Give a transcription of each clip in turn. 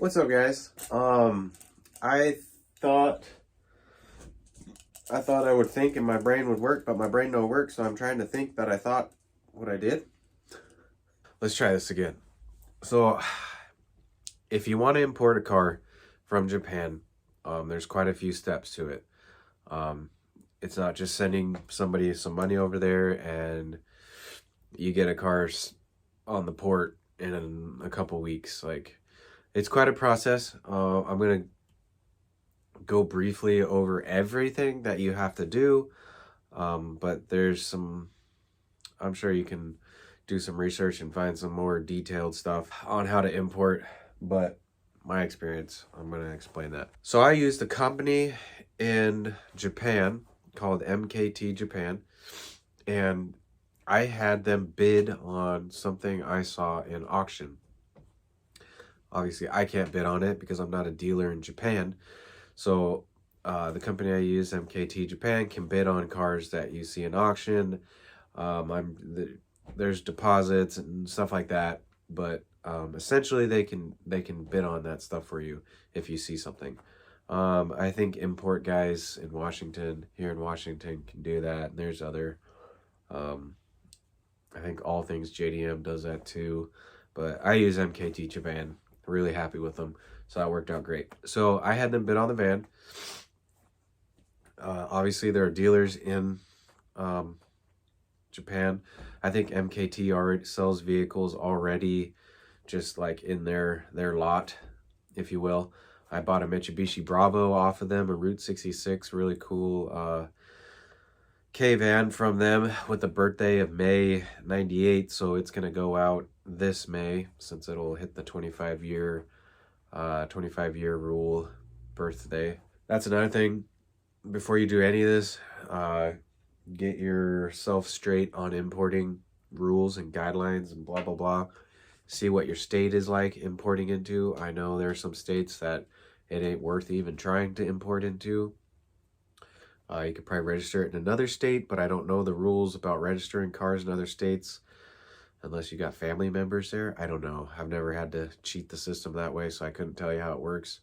What's up, guys? I thought I thought I would think and my brain would work, but my brain don't work, so I'm trying to think that I thought what I did. Let's try this again. So, if you want to import a car from Japan, there's quite a few steps to it. Um, it's not just sending somebody some money over there and you get a car on the port in a couple weeks. Like, it's quite a process. I'm gonna go briefly over everything that you have to do, but there's some, I'm sure you can do some research and find some more detailed stuff on how to import, but my experience, I'm going to explain that. So I used a company in Japan called MKT Japan, and I had them bid on something I saw in auction. Obviously, I can't bid on it because I'm not a dealer in Japan. So the company I use, MKT Japan, can bid on cars that you see in auction. There's deposits and stuff like that, but essentially they can bid on that stuff for you if you see something. I think import guys in Washington, here in Washington, can do that. And there's other, I think All Things JDM does that too, but I use MKT Japan. Really happy with them, so that worked out great. So I had them bid on the van. Obviously, there are dealers in Japan. I think MKT already sells vehicles already, just like in their lot, if you will. I bought a Mitsubishi Bravo off of them, a Route 66, really cool K-van from them with the birthday of May 98, so it's going to go out this May since it'll hit the 25-year rule birthday. That's another thing. Before you do any of this, get yourself straight on importing rules and guidelines and blah, blah, blah. See what your state is like importing into. I know there are some states that it ain't worth even trying to import into. You could probably register it in another state, but I don't know the rules about registering cars in other states unless you got family members there. I don't know. I've never had to cheat the system that way, so I couldn't tell you how it works.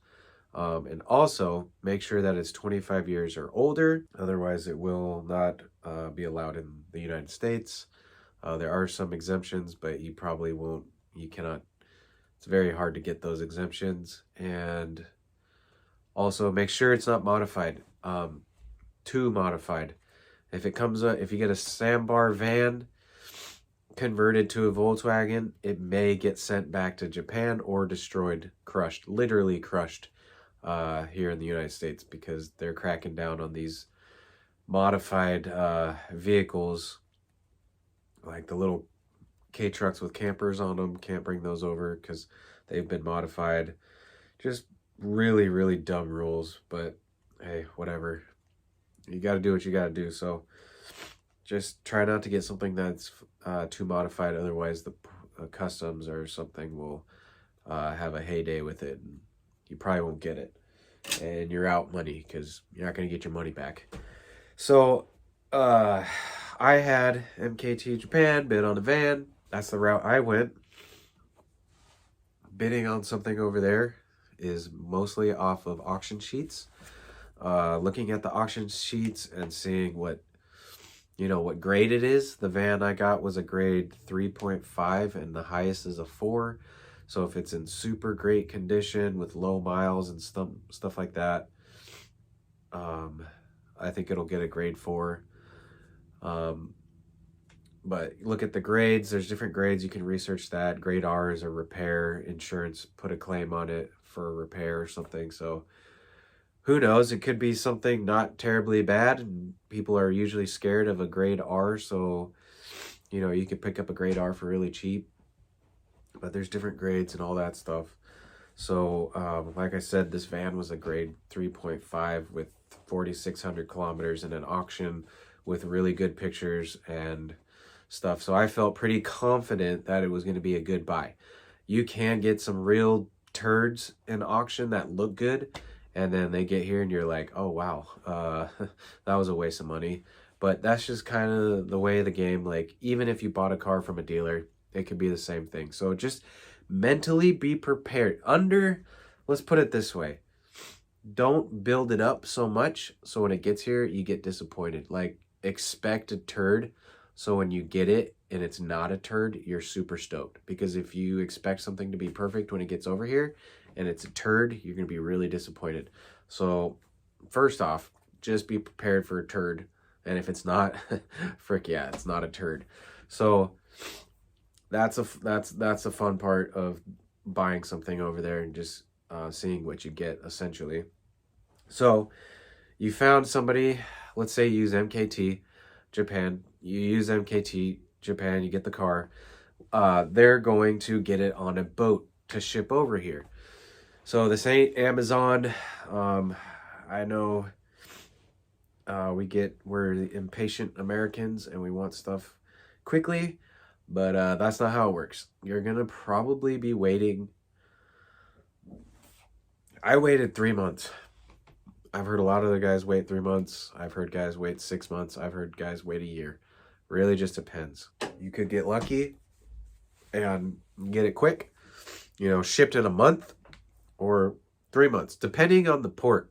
And also, make sure that it's 25 years or older. Otherwise, it will not be allowed in the United States. There are some exemptions, but you probably won't. You cannot. It's very hard to get those exemptions. And also, make sure it's not modified. Too modified. If it comes up, if you get a sandbar van converted to a Volkswagen, it may get sent back to Japan or destroyed, crushed, literally crushed here in the United States, because they're cracking down on these modified vehicles, like the little K-trucks with campers on them. Can't bring those over because they've been modified. Just really, really dumb rules, but hey, whatever. You got to do what you got to do. So just try not to get something that's too modified. Otherwise, the customs or something will have a heyday with it. And you probably won't get it. And you're out money because you're not going to get your money back. So I had MKT Japan bid on the van. That's the route I went. Bidding on something over there is mostly off of auction sheets. Looking at the auction sheets and seeing what grade it is. The van I got was a grade 3.5 and the highest is a 4. So if it's in super great condition with low miles and stuff like that, I think it'll get a grade 4. But look at the grades. There's different grades. You can research that. Grade R is a repair. Insurance put a claim on it for a repair or something. So who knows? It could be something not terribly bad. People are usually scared of a grade R, so you could pick up a grade R for really cheap. But there's different grades and all that stuff. So like I said, this van was a grade 3.5 with 4,600 kilometers in an auction with really good pictures and stuff. So I felt pretty confident that it was going to be a good buy. You can get some real turds in auction that look good, and then they get here and you're like, oh wow, that was a waste of money. But that's just kind of the way of the game. Like, even if you bought a car from a dealer, it could be the same thing. So just mentally be prepared. let's put it this way. Don't build it up so much so when it gets here, you get disappointed. Like, expect a turd, so when you get it and it's not a turd, you're super stoked. Because if you expect something to be perfect when it gets over here and it's a turd, you're going to be really disappointed. So first off, just be prepared for a turd. And if it's not, frick yeah, it's not a turd. So that's a fun part of buying something over there and just seeing what you get, essentially. So you found somebody, let's say you use MKT Japan. You use MKT Japan, you get the car. They're going to get it on a boat to ship over here. So this ain't Amazon. I know we're impatient Americans and we want stuff quickly, but that's not how it works. You're gonna probably be waiting. I waited 3 months. I've heard a lot of the guys wait 3 months. I've heard guys wait 6 months. I've heard guys wait a year. Really just depends. You could get lucky and get it quick, shipped in a month or 3 months, depending on the port.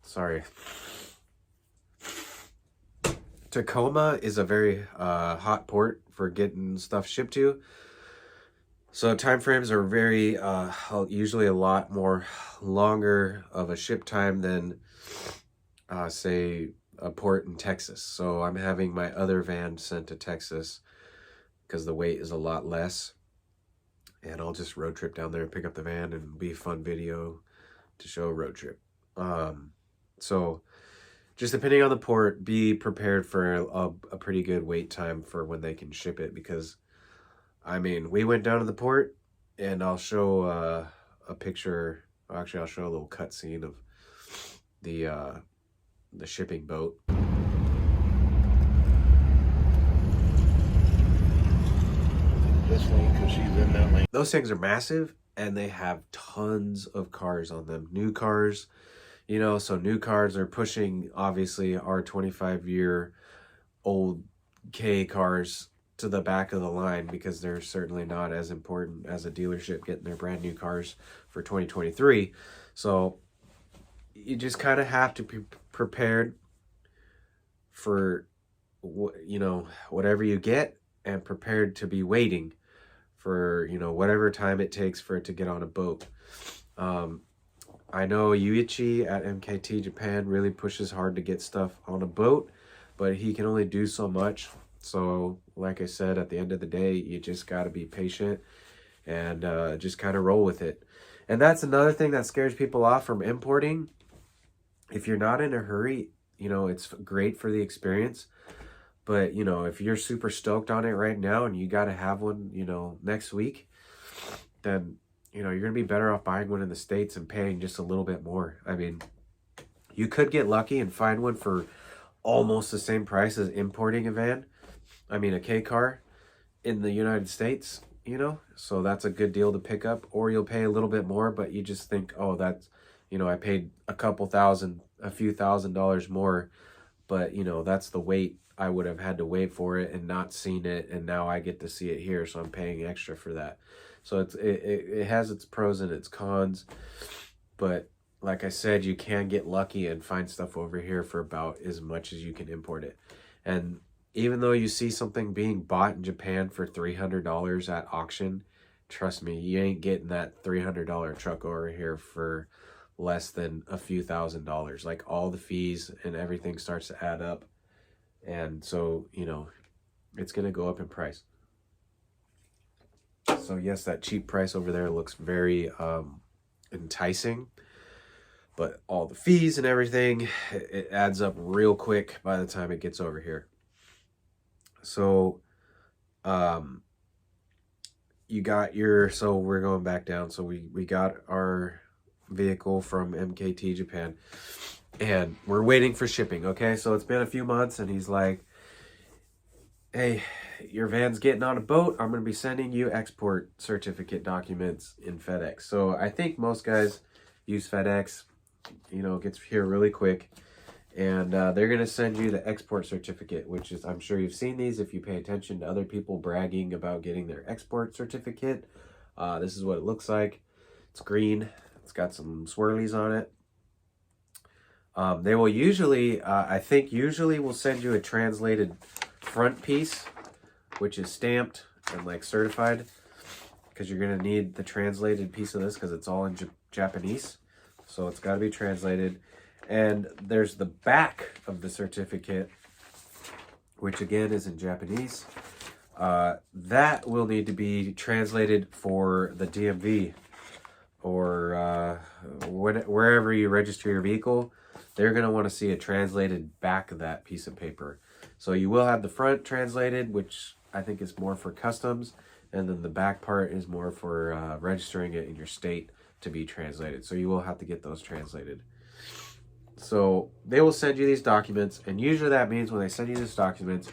Sorry. Tacoma is a very hot port for getting stuff shipped to. So time frames are very usually a lot more longer of a ship time than say a port in Texas. So I'm having my other van sent to Texas because the weight is a lot less, and I'll just road trip down there and pick up the van, and it'll be a fun video to show a road trip. So just depending on the port, be prepared for a pretty good wait time for when they can ship it, because I mean, we went down to the port, and I'll show a picture. Actually, I'll show a little cut scene of the shipping boat. This lane, because she's in that lane. Those things are massive, and they have tons of cars on them. New cars, so new cars are pushing, obviously, our 25-year-old K cars to the back of the line, because they're certainly not as important as a dealership getting their brand new cars for 2023. So you just kind of have to be prepared for whatever you get, and prepared to be waiting for whatever time it takes for it to get on a boat. I know Yuichi at MKT Japan really pushes hard to get stuff on a boat, but he can only do so much. So like I said, at the end of the day, you just got to be patient and just kind of roll with it. And that's another thing that scares people off from importing. If you're not in a hurry, it's great for the experience. But, if you're super stoked on it right now and you got to have one, next week, then, you're going to be better off buying one in the States and paying just a little bit more. I mean, you could get lucky and find one for almost the same price as importing a K car in the United States, so that's a good deal to pick up. Or you'll pay a little bit more, but you just think, oh, that's, I paid a few $1,000s more, but that's the wait. I would have had to wait for it and not seen it, and now I get to see it here, so I'm paying extra for that. So it has its pros and its cons, but like I said, you can get lucky and find stuff over here for about as much as you can import it. And even though you see something being bought in Japan for $300 at auction, trust me, you ain't getting that $300 truck over here for less than a few $1,000s. Like, all the fees and everything starts to add up. And so, it's going to go up in price. So yes, that cheap price over there looks very enticing, but all the fees and everything, it adds up real quick by the time it gets over here. So, you got so we're going back down. So we got our vehicle from MKT Japan, and we're waiting for shipping. Okay, so it's been a few months, and he's like, hey, your van's getting on a boat. I'm going to be sending you export certificate documents in FedEx. So I think most guys use FedEx. It gets here really quick. And they're going to send you the export certificate, which is, I'm sure you've seen these if you pay attention to other people bragging about getting their export certificate. This is what it looks like. It's green. It's got some swirlies on it. They will usually, I think usually will send you a translated front piece, which is stamped and like certified, because you're going to need the translated piece of this because it's all in Japanese. So it's got to be translated. And there's the back of the certificate, which again is in Japanese. That will need to be translated for the DMV or wherever you register your vehicle. They're going to want to see a translated back of that piece of paper. So you will have the front translated, which I think is more for customs, and then the back part is more for registering it in your state to be translated. So you will have to get those translated. So they will send you these documents, and usually that means when they send you these documents,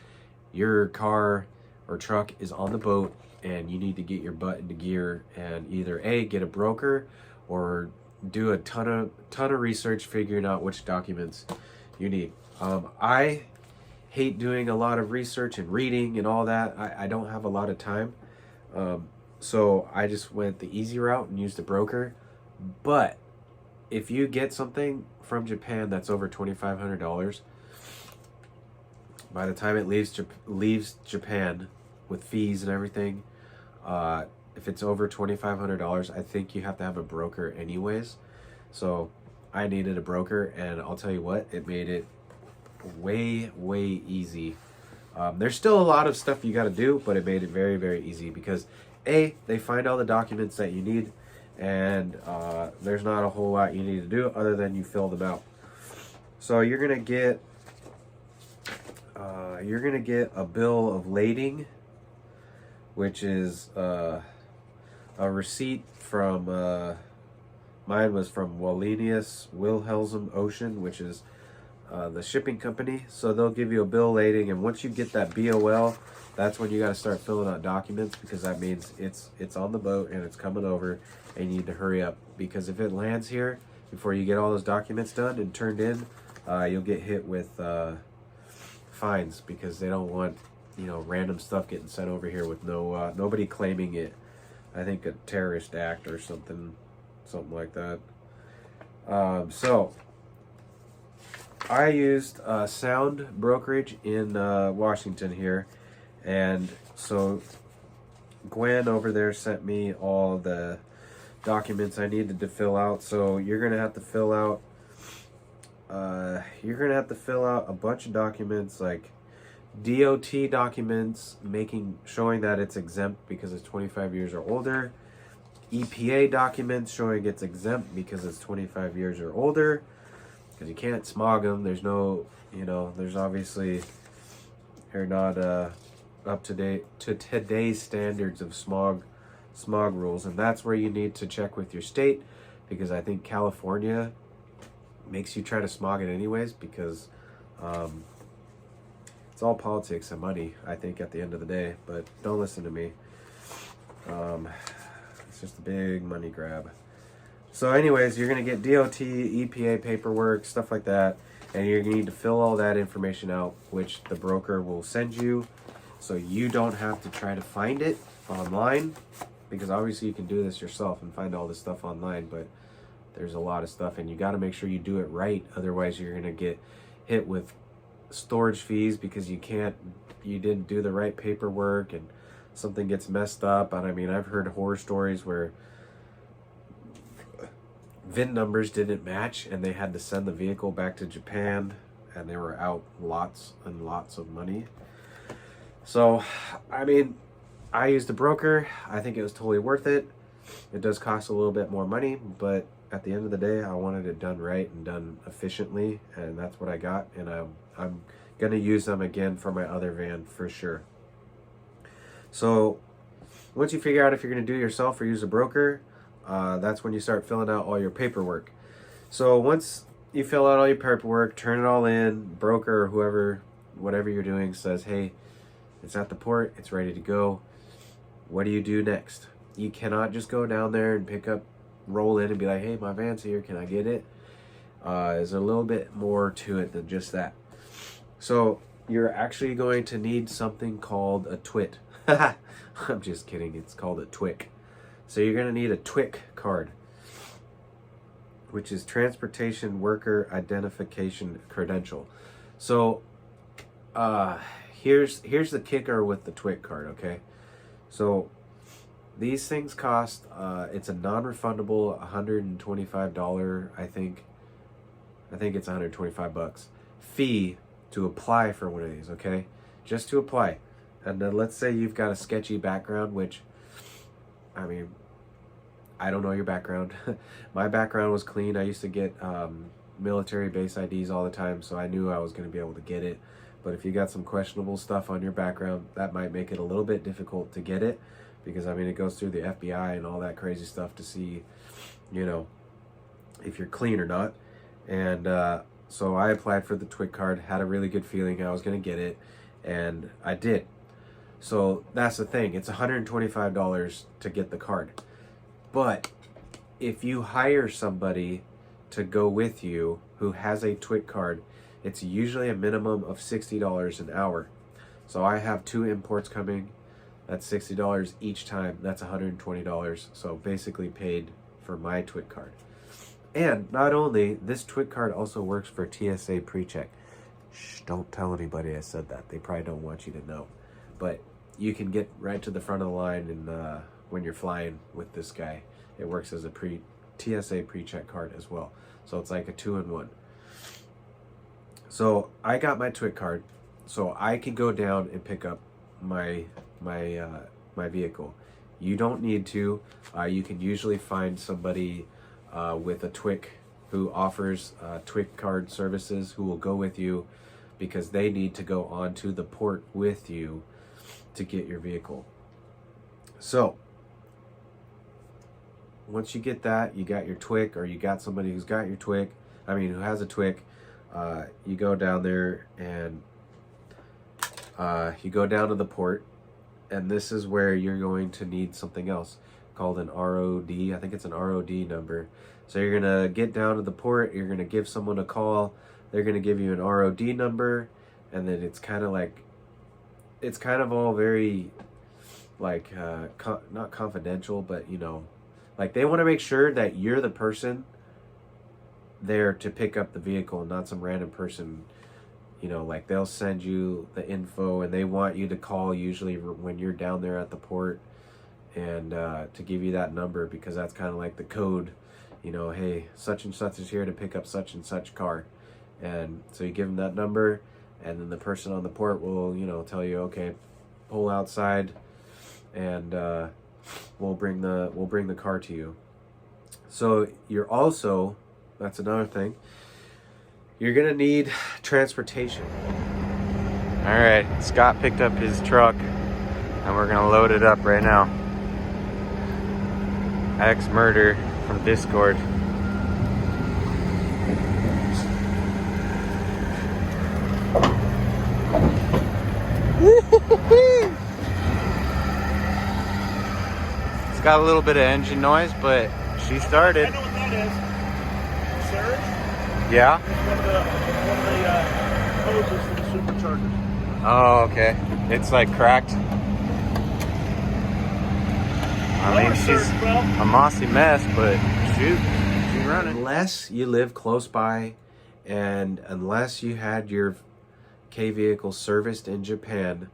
your car or truck is on the boat and you need to get your butt into gear and either A, get a broker, or do a ton of research figuring out which documents you need. I hate doing a lot of research and reading and all that. I don't have a lot of time. So I just went the easy route and used a broker. But if you get something from Japan that's over $2,500, by the time it leaves Japan with fees and everything, if it's over $2,500, I think you have to have a broker anyways. So I needed a broker, and I'll tell you what, it made it way easy. There's still a lot of stuff you got to do, but it made it very easy because A, they find all the documents that you need, and there's not a whole lot you need to do other than you fill them out. So you're gonna get a bill of lading, which is a receipt from mine was from Wallenius Wilhelm Ocean, which is the shipping company. So they'll give you a bill of lading, and once you get that BOL, that's when you got to start filling out documents, because that means it's on the boat and it's coming over, and you need to hurry up, because if it lands here before you get all those documents done and turned in, you'll get hit with fines, because they don't want, you know, random stuff getting sent over here with nobody claiming it. I think a terrorist act or something like that. So I used Sound Brokerage in Washington here, and so Gwen over there sent me all the documents I needed to fill out. So you're gonna have to fill out a bunch of documents, like DOT documents showing that it's exempt because it's 25 years or older, EPA documents showing it's exempt because it's 25 years or older, because you can't smog them. There's no, there's obviously, they're not up to date to today's standards of smog rules, and that's where you need to check with your state, because I think California makes you try to smog it anyways, because it's all politics and money, I think, at the end of the day. But don't listen to me. It's just a big money grab. So anyways, you're going to get DOT, EPA paperwork, stuff like that, and you're going to need to fill all that information out, which the broker will send you, so you don't have to try to find it online, because obviously you can do this yourself and find all this stuff online, but there's a lot of stuff, and you got to make sure you do it right. Otherwise, you're going to get hit with storage fees because you didn't do the right paperwork and something gets messed up. And I mean, I've heard horror stories where VIN numbers didn't match and they had to send the vehicle back to Japan, and they were out lots and lots of money. So, I mean, I used a broker. I think it was totally worth it. It does cost a little bit more money, but at the end of the day, I wanted it done right and done efficiently, and that's what I got. And I'm going to use them again for my other van for sure. So once you figure out if you're going to do it yourself or use a broker, that's when you start filling out all your paperwork. So once you fill out all your paperwork, turn it all in, broker or whoever, whatever you're doing says, hey, it's at the port, it's ready to go. What do you do next? You cannot just go down there and roll in and be like, hey, my van's here, can I get it? There's a little bit more to it than just that. So you're actually going to need something called a TWIT. I'm just kidding, it's called a TWIC. So you're going to need a TWIC card. which is Transportation Worker Identification Credential. So here's the kicker with the TWIC card, okay? So these things cost, it's a non-refundable $125, I think it's $125 fee to apply for one of these, okay? Just to apply. And then let's say you've got a sketchy background, which, I mean, I don't know your background. My background was clean. I used to get military base IDs all the time, so I knew I was going to be able to get it. But if you got some questionable stuff on your background, that might make it a little bit difficult to get it, because I mean, it goes through the FBI and all that crazy stuff to see, you know, if you're clean or not. And so I applied for the TWIC card, had a really good feeling I was going to get it, and I did. So that's the thing, it's $125 to get the card. But if you hire somebody to go with you who has a TWIC card, it's usually a minimum of $60 an hour. So I have 2 imports coming. That's $60 each time. That's $120. So basically paid for my TWIC card. And not only, this TWIC card also works for TSA pre-check. Shh, don't tell anybody I said that. They probably don't want you to know. But you can get right to the front of the line, and when you're flying with this guy, it works as a TSA pre-check card as well. So it's like a 2-in-1. So I got my TWIC card, so I can go down and pick up my vehicle. You don't need to. You can usually find somebody with a TWIC who offers TWIC card services who will go with you, because they need to go onto the port with you to get your vehicle. So once you get that, you got your TWIC, or you got somebody who's got your TWIC, who has a TWIC, you go down there and you go down to the port, and this is where you're going to need something else called an ROD. I think it's an ROD number. So you're gonna get down to the port, you're gonna give someone a call, they're gonna give you an ROD number, and then it's kind of all very like not confidential, but you know, like they want to make sure that you're the person there to pick up the vehicle, not some random person. You know, like they'll send you the info, and they want you to call usually when you're down there at the port, and to give you that number, because that's kind of like the code. You know, hey, such and such is here to pick up such and such car. And so you give them that number, and then the person on the port will, you know, tell you, okay, pull outside, and we'll bring the car to you. So you're also, that's another thing, you're gonna need transportation. All right, Scott picked up his truck, and we're gonna load it up right now. X Murder from Discord. It's got a little bit of engine noise, but she started. I know what that is. Surge? Yeah? One of the hoses for the superchargers. Oh, okay. It's like cracked. I mean, she's a mossy mess, but shoot, she's running. Unless you live close by, and unless you had your K vehicle serviced in Japan,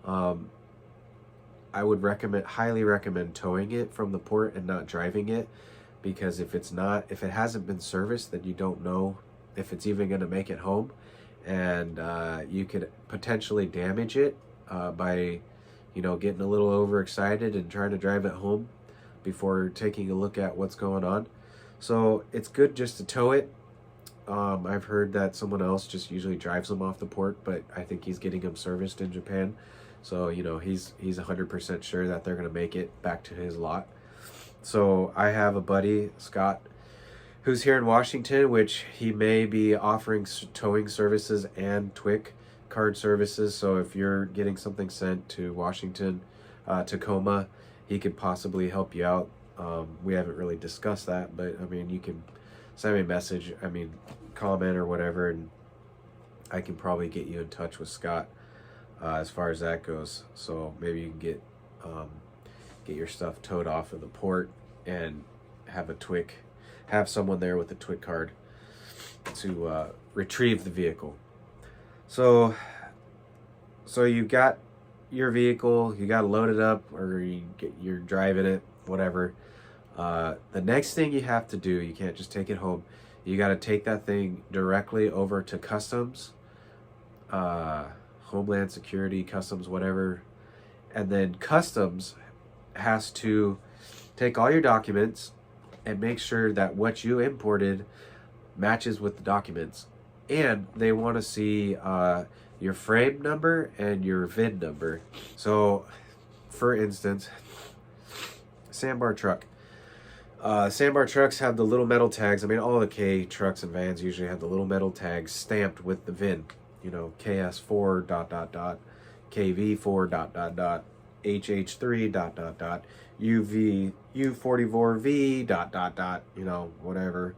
I would highly recommend towing it from the port and not driving it, because if it hasn't been serviced, then you don't know if it's even going to make it home, and you could potentially damage it by, you know, getting a little overexcited and trying to drive it home before taking a look at what's going on. So it's good just to tow it. I've heard that someone else just usually drives them off the port, but I think he's getting them serviced in Japan. So, you know, he's 100% sure that they're going to make it back to his lot. So I have a buddy, Scott, who's here in Washington, which he may be offering towing services and TWIC card services. So if you're getting something sent to Washington, Tacoma, he could possibly help you out. We haven't really discussed that, but I mean, you can send me a message, comment or whatever, and I can probably get you in touch with Scott as far as that goes. So maybe you can get your stuff towed off of the port and have a TWIC. have someone there with a TWIC card to retrieve the vehicle. So you got your vehicle, you got to load it up, or you're driving it, whatever. The next thing you have to do, you can't just take it home. You got to take that thing directly over to Customs, Homeland Security, Customs, whatever. And then Customs has to take all your documents and make sure that what you imported matches with the documents. And they want to see your frame number and your VIN number. So, for instance, sandbar truck. Sandbar trucks have the little metal tags. I mean, all the K trucks and vans usually have the little metal tags stamped with the VIN. You know, KS4 ... KV4 ... HH3 ... U44V ... you know, whatever.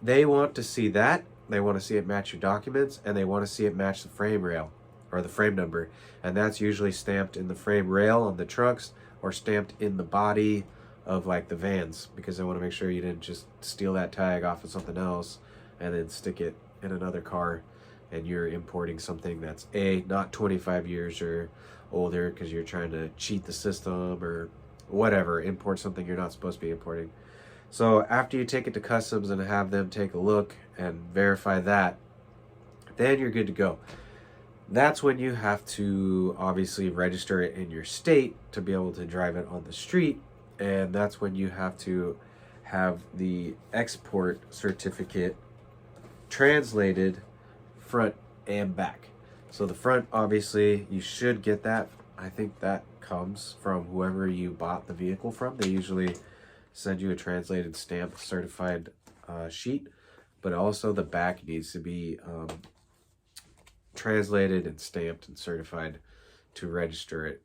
They want to see that. They want to see it match your documents, and they want to see it match the frame rail or the frame number. And that's usually stamped in the frame rail on the trucks or stamped in the body of like the vans, because they want to make sure you didn't just steal that tag off of something else and then stick it in another car, and you're importing something that's not 25 years or older because you're trying to cheat the system or whatever, import something you're not supposed to be importing. So after you take it to Customs and have them take a look and verify that, then you're good to go. That's when you have to obviously register it in your state to be able to drive it on the street. And that's when you have to have the export certificate translated front and back. So the front, obviously, you should get that. I think that comes from whoever you bought the vehicle from. They usually send you a translated stamped certified sheet, but also the back needs to be translated and stamped and certified to register it.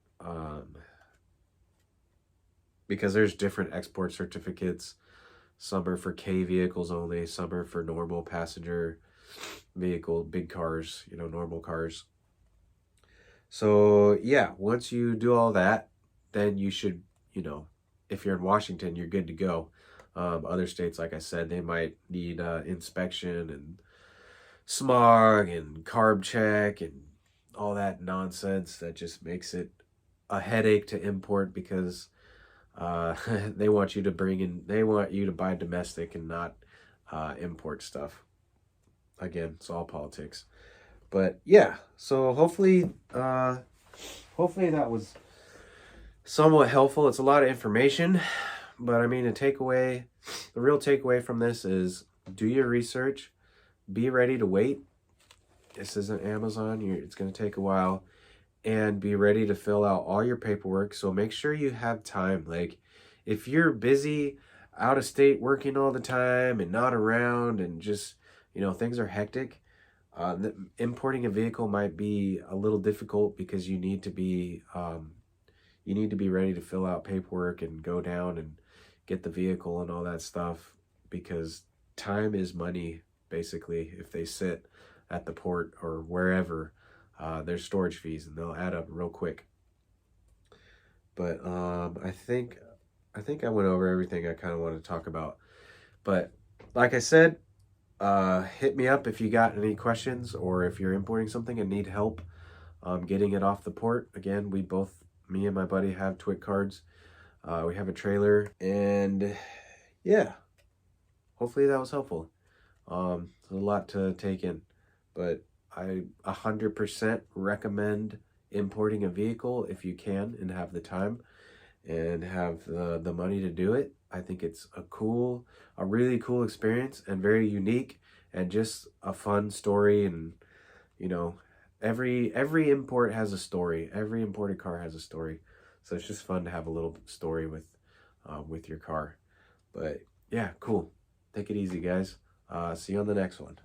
Because there's different export certificates. Some are for K vehicles only, some are for normal passenger vehicle, big cars, you know, normal cars. So yeah, once you do all that, then you should, you know, if you're in Washington, you're good to go. Other states, like I said, they might need inspection and smog and carb check and all that nonsense that just makes it a headache to import, because they want you to buy domestic and not import stuff. Again, it's all politics. But yeah, so hopefully that was somewhat helpful. It's a lot of information, but I mean, the real takeaway from this is do your research, be ready to wait. This isn't Amazon. It's going to take a while. And be ready to fill out all your paperwork. So make sure you have time. Like, if you're busy out of state working all the time and not around and just, you know, things are hectic, importing a vehicle might be a little difficult, because you need to be ready to fill out paperwork and go down and get the vehicle and all that stuff, because time is money, basically. If they sit at the port or wherever, there's storage fees and they'll add up real quick. But I think I went over everything I kind of wanted to talk about. But like I said, hit me up if you got any questions, or if you're importing something and need help getting it off the port. Again, me and my buddy have TWIC cards. We have a trailer, and yeah, hopefully that was helpful. It's a lot to take in, but I 100% recommend importing a vehicle if you can and have the time and have the money to do it. I think it's a really cool experience and very unique, and just a fun story. And you know, every import has a story. Every imported car has a story. So it's just fun to have a little story with your car. But yeah, cool. Take it easy, guys. See you on the next one.